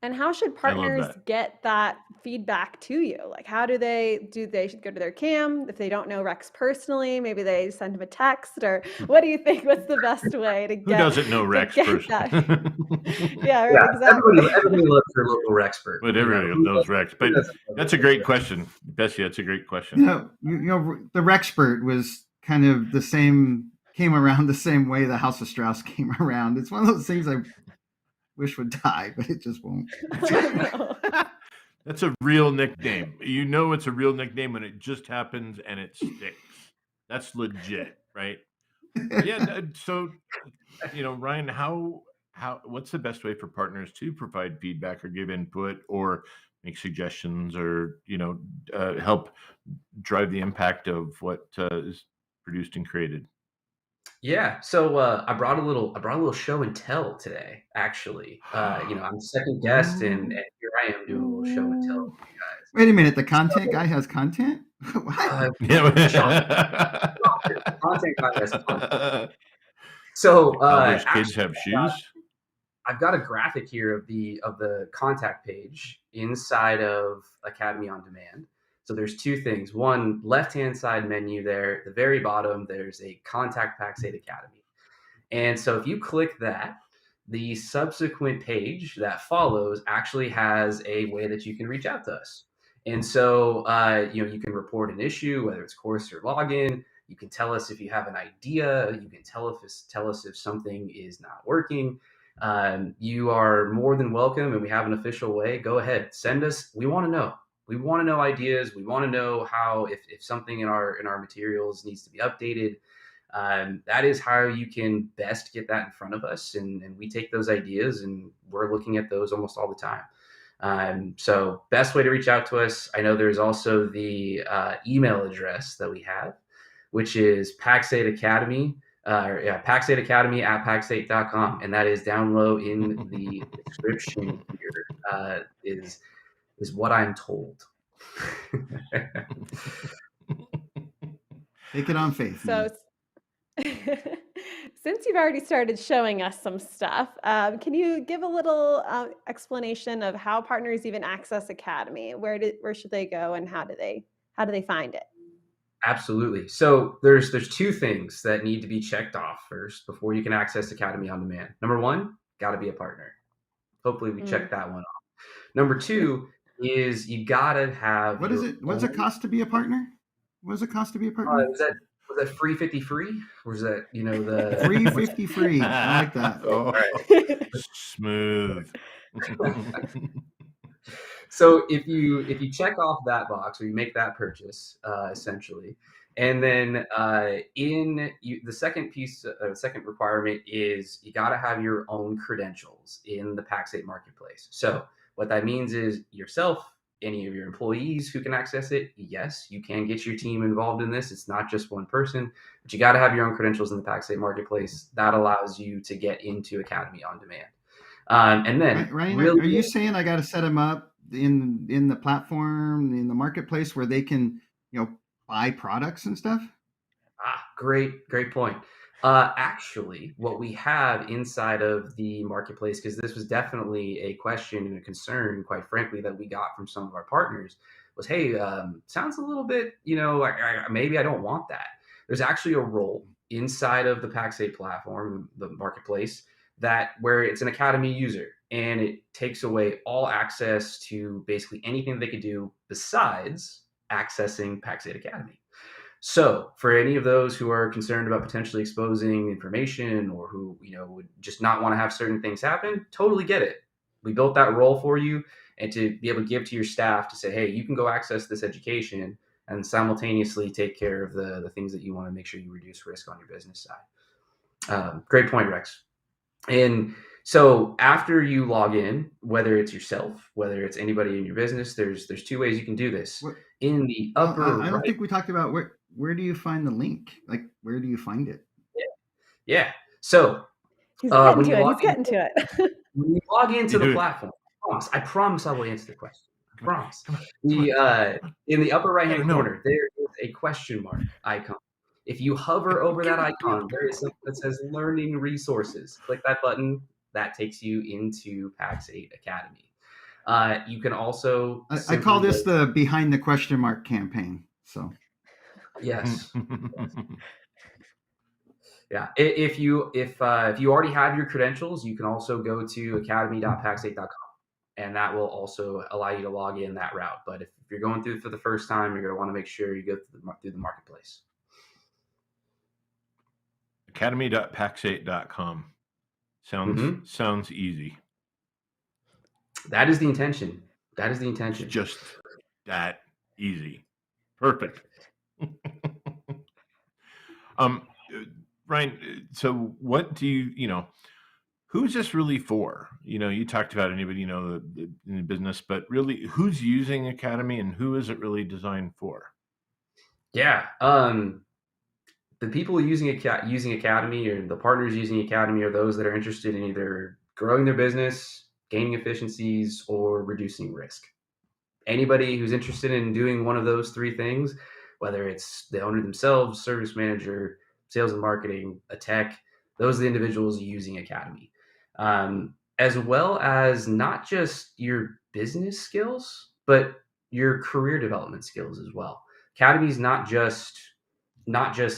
And how should I love partners that. get that feedback to you? Like, how do they go to their cam? If they don't know Rex personally, maybe they send him a text, or what do you think? What's the best way to Who doesn't know Rex get personally? that? Yeah, right, Yeah, exactly. everybody loves their local expert. But You know, everybody who knows Rex. But doesn't love that's their a great local question, Bessie. That's a great question. The Rexpert was kind of the same, came around the same way the House of Strauss came around. It's one of those things I wish would die, but it just won't. Oh, no. That's a real nickname. You know it's a real nickname when it just happens and it sticks. That's legit, right? Yeah. So, Ryan, how what's the best way for partners to provide feedback or give input or make suggestions or help drive the impact of what is produced and created? Yeah, so I brought a little show and tell today. Actually, I'm second guest, and Ooh. here I am doing a little show and tell with you Wait a minute, the content guy has content? What? guys. Shocker, Yeah. shocker. Content guy has content. So Toddlers' kids actually, have shoes. I've got a graphic here of the contact page inside of Academy on Demand. So there's two things. One, left-hand side menu there, at the very bottom, there's a contact Pax8 Academy. And so if you click that, the subsequent page that follows actually has a way that you can reach out to us. And so, you can report an issue, whether it's course or login. You can tell us if you have an idea. You can tell us if something is not working. You are more than welcome, and we have an official way. Go ahead, send us. We want to know. We want to know ideas. We want to know how if something in our materials needs to be updated. That is how you can best get that in front of us, and we take those ideas and we're looking at those almost all the time. So best way to reach out to us. I know there's also the email address that we have, which is Pax8 Academy. Pax8 Academy at pax8.com, and that is down low in the description here. Is what I'm told. Take it on faith, So, man. since you've already started showing us some stuff, can you give a little explanation of how partners even access Academy? Where should they go, and how do they find it? Absolutely. So there's two things that need to be checked off first before you can access Academy on Demand. Number one, got to be a partner. Hopefully we check that one off. Number two is you got to have. What is it? What's it cost to be a partner? What does it cost to be a partner? Was that free 50 free? Or was that the 350 free? I like that. Oh, smooth. So if you check off that box or you make that purchase, essentially, and then the second piece, second requirement is you got to have your own credentials in the Pax8 marketplace. So what that means is yourself, any of your employees who can access it. Yes, you can get your team involved in this. It's not just one person, but you got to have your own credentials in the Pax8 marketplace. That allows you to get into Academy on Demand. And then, Ryan, really, are you saying I got to set them up in the platform, in the marketplace where they can, buy products and stuff? Great point. Actually, what we have inside of the marketplace, because this was definitely a question and a concern, quite frankly, that we got from some of our partners, was, hey, sounds a little bit, maybe I don't want that. There's actually a role inside of the Pax8 platform, the marketplace, where it's an Academy user, and it takes away all access to basically anything they could do besides accessing Pax8 Academy. So for any of those who are concerned about potentially exposing information or who, would just not want to have certain things happen, totally get it. We built that role for you, and to be able to give to your staff to say, hey, you can go access this education and simultaneously take care of the things that you want to make sure you reduce risk on your business side. Great point, Rex. And so after you log in, whether it's yourself, whether it's anybody in your business, there's two ways you can do this. In the upper I don't think we talked about where do you find the link? Like, where do you find it? Yeah. So he's getting to it. When you log into the platform, I promise I will answer the question. I promise. In the upper right-hand corner, there is a question mark icon. If you hover over that icon, there is something that says Learning Resources. Click that button. That takes you into Pax8 Academy. You can also I call this the behind the question mark campaign. So yes. Yeah. If you already have your credentials, you can also go to academy.pax8.com, and that will also allow you to log in that route. But if you're going through it for the first time, you're going to want to make sure you go through the marketplace. Academy.pax8.com. Sounds easy. That is the intention. That is the intention. It's just that easy. Perfect. Ryan, so what do who's this really for? You talked about anybody, in the business, but really who's using Academy and who is it really designed for? Yeah. The people using Academy, or the partners using Academy, are those that are interested in either growing their business, gaining efficiencies, or reducing risk. Anybody who's interested in doing one of those three things, whether it's the owner themselves, service manager, sales and marketing, a tech, those are the individuals using Academy. As well as not just your business skills, but your career development skills as well. Academy is not just,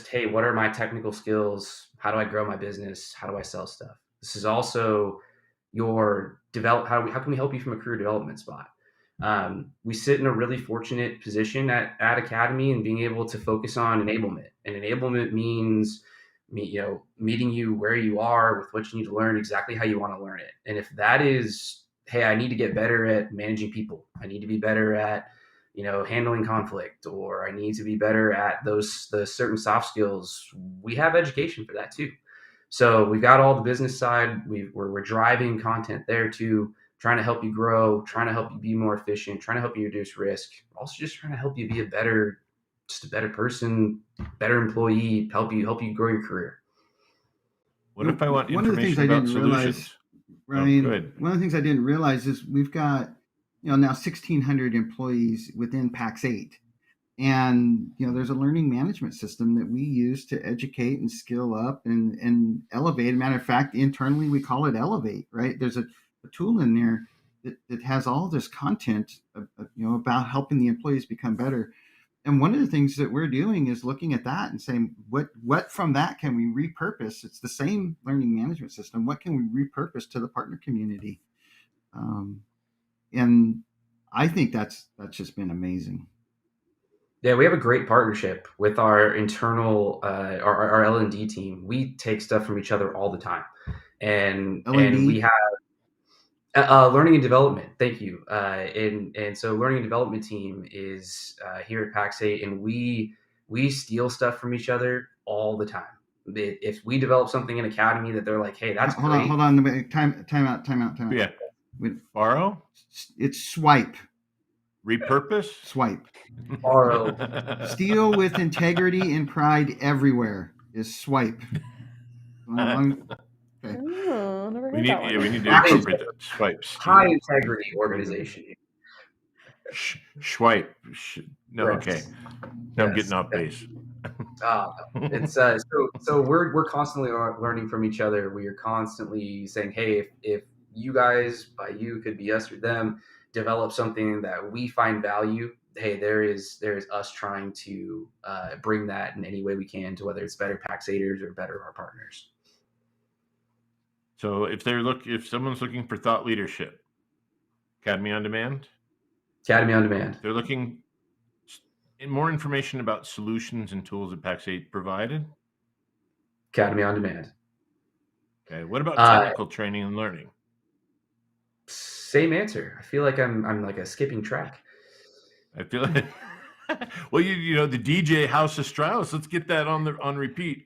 hey, what are my technical skills? How do I grow my business? How do I sell stuff? This is also your how can we help you from a career development spot? We sit in a really fortunate position at Academy and being able to focus on enablement. And enablement means meeting you where you are with what you need to learn, exactly how you want to learn it. And if that is, hey, I need to get better at managing people, I need to be better at handling conflict, or I need to be better at the certain soft skills, we have education for that too. So we've got all the business side. We're driving content there too, trying to help you grow, trying to help you be more efficient, trying to help you reduce risk. We're also just trying to help you be a better person, better employee, help you grow your career. What if I want one of the things I information about didn't solutions? realize, Go Ryan, ahead. one of the things I didn't realize is we've got now 1,600 employees within Pax8. And there's a learning management system that we use to educate and skill up and elevate. Matter of fact, internally we call it Elevate. Right? There's a tool in there that has all this content, about helping the employees become better. And one of the things that we're doing is looking at that and saying, what from that can we repurpose? It's the same learning management system. What can we repurpose to the partner community? And I think that's just been amazing. Yeah, we have a great partnership with our internal our L&D team. We take stuff from each other all the time, and L&D? we have learning and development. Thank you. And so learning and development team is here at Pax8, and we steal stuff from each other all the time. If we develop something in Academy that they're like, hey, that's great. Hold on. Time out. Yeah. Borrow? It's swipe. Repurpose? Swipe. Borrow. Steal with integrity and pride everywhere is swipe. Okay. Oh, never heard that one. We need to incorporate that. Swipes. High integrity organization. Swipe. No, Yes. okay. Now I'm getting off base. It's so we're constantly learning from each other. We are constantly saying, hey, if you guys, by you could be us or them, develop something that we find value, hey, there is us trying to bring that in any way we can to whether it's better Pax8ers or better our partners. So if someone's looking for thought leadership, Academy OnDemand. They're looking more information about solutions and tools that Pax8 provided. Academy OnDemand. Okay. What about technical training and learning? Same answer. I feel like I'm like a skipping track. I feel like well, the DJ House of Strouse. Let's get that on repeat.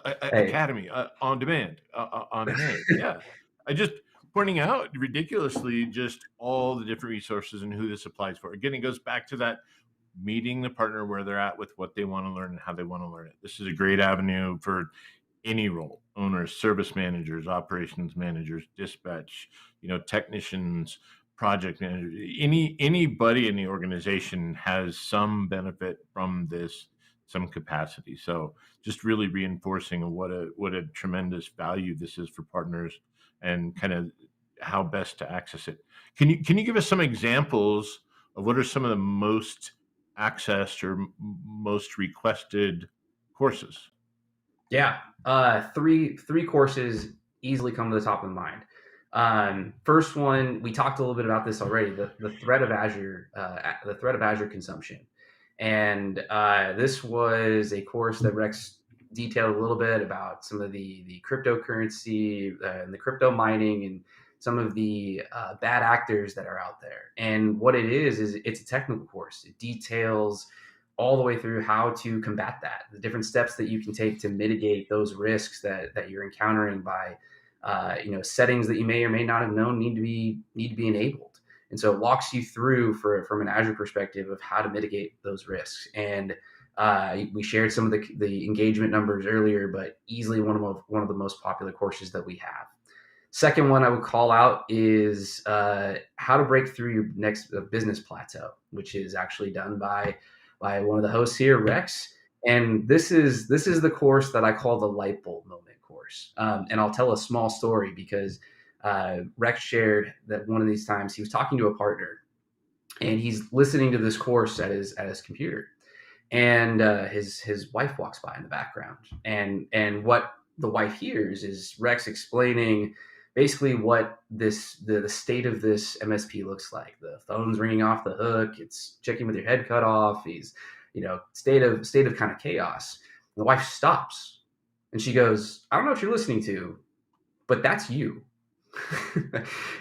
Hey. Academy on demand. Yeah. I just pointing out ridiculously just all the different resources and who this applies for. Again, it goes back to that meeting the partner where they're at with what they want to learn and how they want to learn it. This is a great avenue for any role: owners, service managers, operations managers, dispatch, technicians, project managers. Anybody in the organization has some benefit from this, some capacity. So just really reinforcing what a tremendous value this is for partners, and kind of how best to access it. Can you give us some examples of what are some of the most accessed or most requested courses? Yeah, three courses easily come to the top of mind. First one, we talked a little bit about this already. The threat of Azure, the threat of Azure consumption, and this was a course that Rex detailed a little bit about some of the cryptocurrency and the crypto mining and some of the bad actors that are out there. And what it is it's a technical course. It details all the way through how to combat that, the different steps that you can take to mitigate those risks that you're encountering by, settings that you may or may not have known need to be enabled. And so it walks you through from an Azure perspective of how to mitigate those risks. And we shared some of the engagement numbers earlier, but easily one of the most popular courses that we have. Second one I would call out is how to break through your next business plateau, which is actually done by one of the hosts here, Rex. And this is the course that I call the light bulb moment course. And I'll tell a small story because Rex shared that one of these times he was talking to a partner, and he's listening to this course at his computer, and his wife walks by in the background, and what the wife hears is Rex explaining basically what the state of this MSP looks like. The phone's ringing off the hook. It's checking with your head cut off. He's, state of kind of chaos. And the wife stops and she goes, "I don't know what you're listening to, but that's you."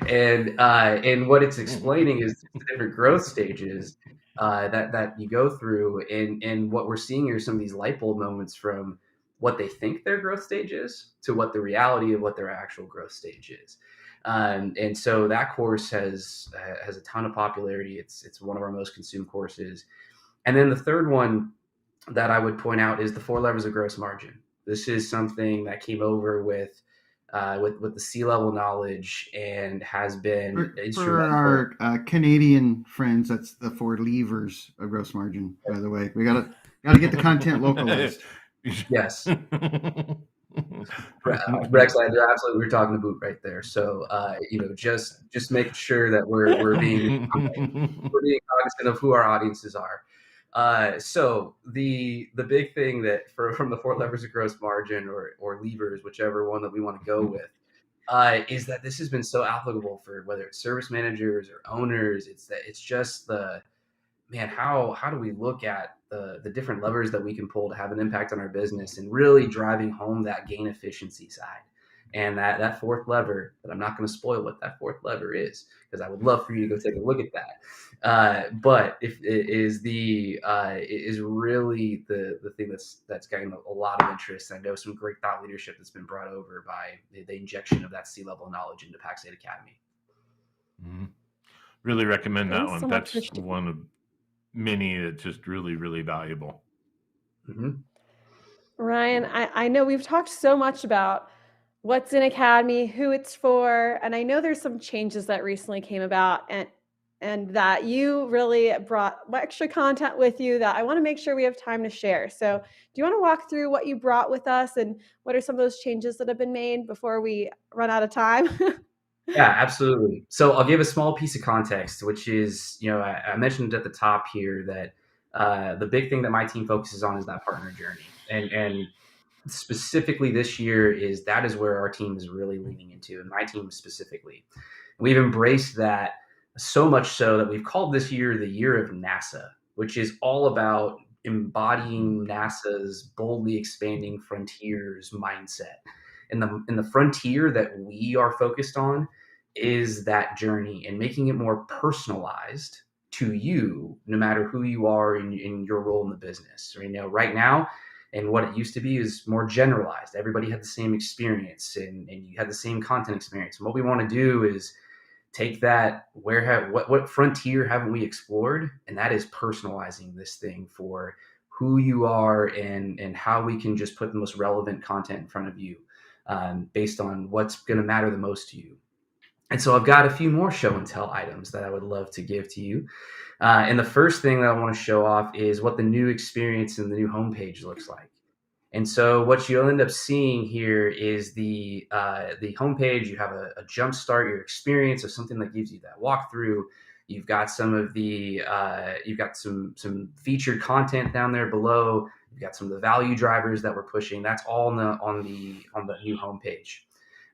And what it's explaining is the different growth stages that you go through, and what we're seeing are some of these light bulb moments from what they think their growth stage is to what the reality of what their actual growth stage is. And so that course has a ton of popularity. It's one of our most consumed courses. And then the third one that I would point out is the 4 levers of gross margin. This is something that came over with the C-level knowledge and has been for our Canadian friends. That's the 4 levers of gross margin. By the way, we gotta get the content localized. Yes. Rex, I absolutely, we're talking to boot right there. So, just making sure that we're being cognizant of who our audiences are. So the big thing that from the 4 levers of gross margin or levers, whichever one that we want to go with, is that this has been so applicable for whether it's service managers or owners. It's just man, how do we look at the different levers that we can pull to have an impact on our business and really driving home that gain efficiency side. And that fourth lever, that I'm not going to spoil what that fourth lever is, because I would love for you to go take a look at that. But if it is is really the thing that's getting a lot of interest. I know some great thought leadership that's been brought over by the injection of that C-level knowledge into Pax8 Academy. Mm-hmm. Really recommend that one. So that's one of many that's just really, really valuable. Mm-hmm. Ryan, I know we've talked so much about what's in Academy, who it's for, and I know there's some changes that recently came about, and that you really brought extra content with you that I want to make sure we have time to share. So do you want to walk through what you brought with us and what are some of those changes that have been made before we run out of time? Yeah, absolutely. So I'll give a small piece of context, which is, I mentioned at the top here that the big thing that my team focuses on is that partner journey. And specifically this year that is where our team is really leaning into, and my team specifically. We've embraced that so much so that we've called this year the year of NASA, which is all about embodying NASA's boldly expanding frontiers mindset. And the frontier that we are focused on is that journey and making it more personalized to you, no matter who you are in your role in the business. Right now, and what it used to be is more generalized. Everybody had the same experience and you had the same content experience. And what we want to do is take that, what frontier haven't we explored? And that is personalizing this thing for who you are and how we can just put the most relevant content in front of you based on what's going to matter the most to you. And so I've got a few more show and tell items that I would love to give to you. And the first thing that I want to show off is what the new experience in the new homepage looks like. And so what you'll end up seeing here is the homepage. You have a jump start your experience of something that gives you that walkthrough. You've got you've got some featured content down there below. You've got some of the value drivers that we're pushing. That's all on the new homepage.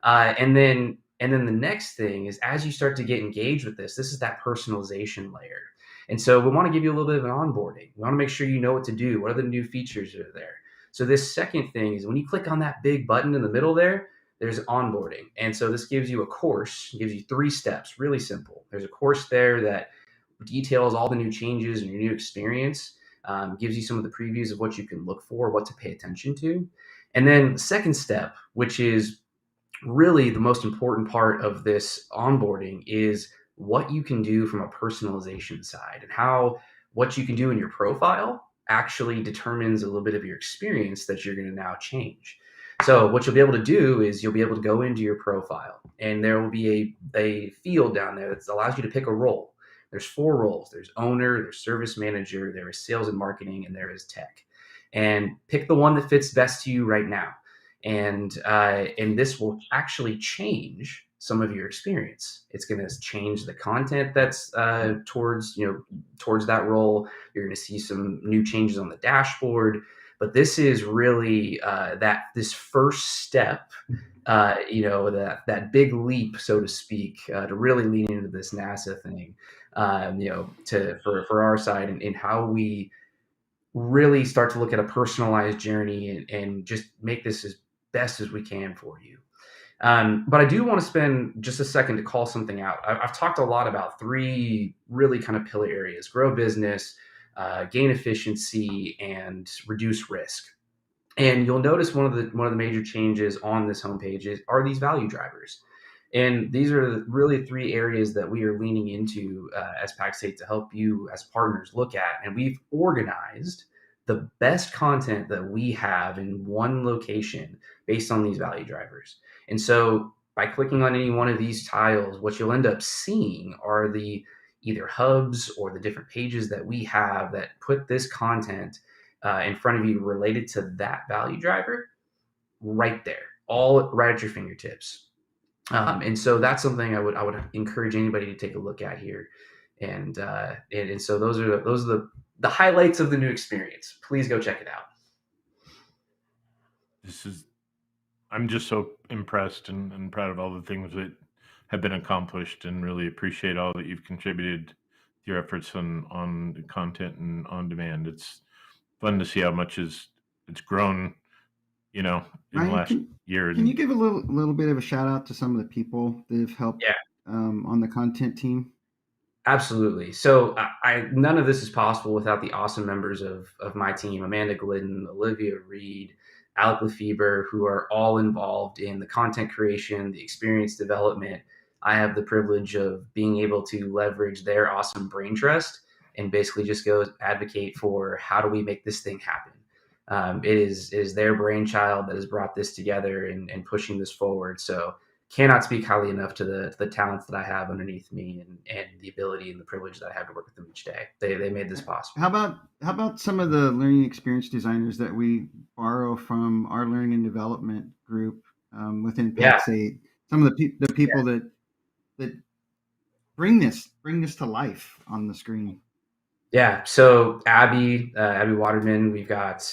And then the next thing is, as you start to get engaged with this is that personalization layer. And so we want to give you a little bit of an onboarding. We want to make sure you know what to do. What are the new features that are there? So this second thing is when you click on that big button in the middle there's onboarding. And so this gives you a course, gives you 3 steps, really simple. There's a course there that details all the new changes and your new experience, gives you some of the previews of what you can look for, what to pay attention to. And then the second step, which is really the most important part of this onboarding, is what you can do from a personalization side, and how what you can do in your profile actually determines a little bit of your experience that you're going to now change. So what you'll be able to do is you'll be able to go into your profile, and there will be a field down there that allows you to pick a role. There's 4 roles. There's owner, there's service manager, there is sales and marketing, and there is tech. And pick the one that fits best to you right now. And this will actually change some of your experience. It's going to change the content that's towards that role. You're going to see some new changes on the dashboard. But this is really this first step, that big leap, so to speak, to really lean into this NASA thing, for our side, and how we really start to look at a personalized journey and just make this as best as we can for you. But I do want to spend just a second to call something out. I've talked a lot about 3 really kind of pillar areas: grow business, gain efficiency, and reduce risk. And you'll notice one of the major changes on this homepage are these value drivers. And these are really 3 areas that we are leaning into as Pax8 to help you as partners look at. And we've organized the best content that we have in one location based on these value drivers. And so by clicking on any one of these tiles, what you'll end up seeing are the either hubs or the different pages that we have that put this content in front of you related to that value driver right there, all right at your fingertips. And so that's something I would encourage anybody to take a look at here. And so those are the highlights of the new experience. Please go check it out. I'm just so impressed and proud of all the things that have been accomplished, and really appreciate all that you've contributed to your efforts on the content and on demand. It's fun to see how much it's grown, in Ryan, the last year. Can you give a little bit of a shout out to some of the people that have helped on the content team? Absolutely. So none of this is possible without the awesome members of my team: Amanda Glidden, Olivia Reed, Alec Lefebvre, who are all involved in the content creation, the experience development. I have the privilege of being able to leverage their awesome brain trust and basically just go advocate for how do we make this thing happen. It is their brainchild that has brought this together and pushing this forward. So cannot speak highly enough to the talents that I have underneath me, and the ability and the privilege that I have to work with them each day. They made this possible. How about some of the learning experience designers that we borrow from our learning and development group within Pax8? Some of the people that bring this to life on the screen. Yeah. So Abby Waterman, we've got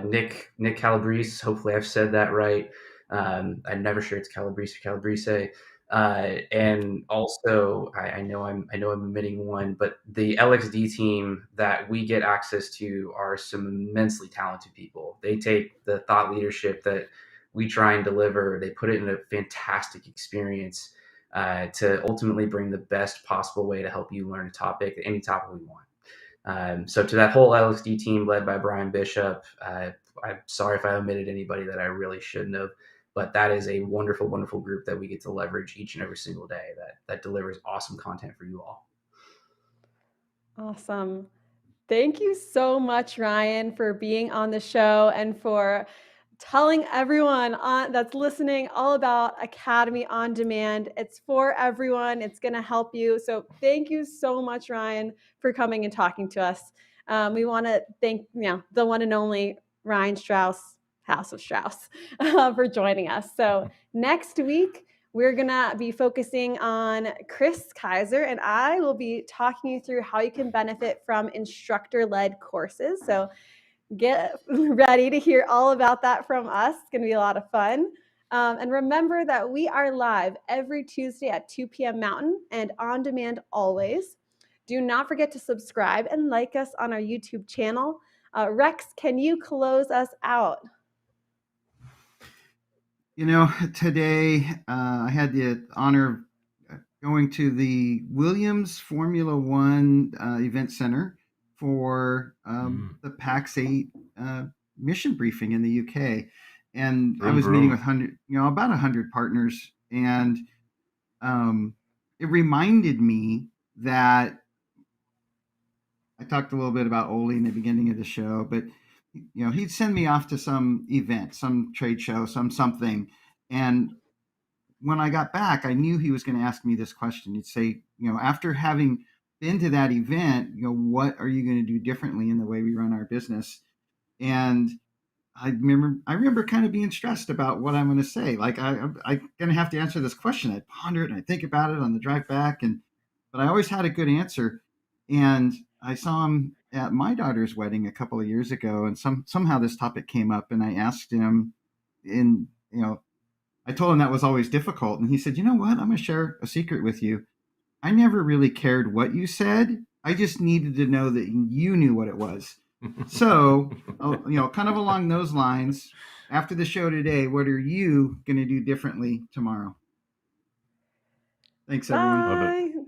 Nick Calabrese. Hopefully I've said that right. I'm never sure it's Calabrese or Calabrese. And also I know I'm omitting one, but the LXD team that we get access to are some immensely talented people. They take the thought leadership that we try and deliver, they put it in a fantastic experience to ultimately bring the best possible way to help you learn a topic, any topic we want. So to that whole LXD team led by Brian Bishop, I'm sorry if I omitted anybody that I really shouldn't have, but that is a wonderful, wonderful group that we get to leverage each and every single day that delivers awesome content for you all. Awesome. Thank you so much, Ryan, for being on the show and for telling everyone that's listening all about Academy On Demand. It's for everyone. It's going to help you. So thank you so much, Ryan, for coming and talking to us. We want to thank the one and only Ryan Strouse. House of Strouse, for joining us. So next week, we're going to be focusing on Kaiser, and I will be talking you through how you can benefit from instructor-led courses. So get ready to hear all about that from us. It's going to be a lot of fun. And remember that we are live every Tuesday at 2 p.m. Mountain and on demand always. Do not forget to subscribe and like us on our YouTube channel. Rex, can you close us out? Today I had the honor of going to the Williams Formula One event center for the Pax8 mission briefing in the UK, and I was meeting with about 100 partners, and it reminded me that I talked a little bit about Oli in the beginning of the show, but he'd send me off to some event, some trade show, something. And when I got back, I knew he was going to ask me this question. He'd say, after having been to that event, what are you going to do differently in the way we run our business? And I remember kind of being stressed about what I'm going to say. Like I'm going to have to answer this question. I ponder it and I think about it on the drive back, but I always had a good answer. And I saw him at my daughter's wedding a couple of years ago, and somehow this topic came up, and I asked him, I told him that was always difficult, and he said, "You know what? I'm going to share a secret with you. I never really cared what you said. I just needed to know that you knew what it was." So, kind of along those lines, after the show today, what are you going to do differently tomorrow? Thanks, everyone. Bye. Love it.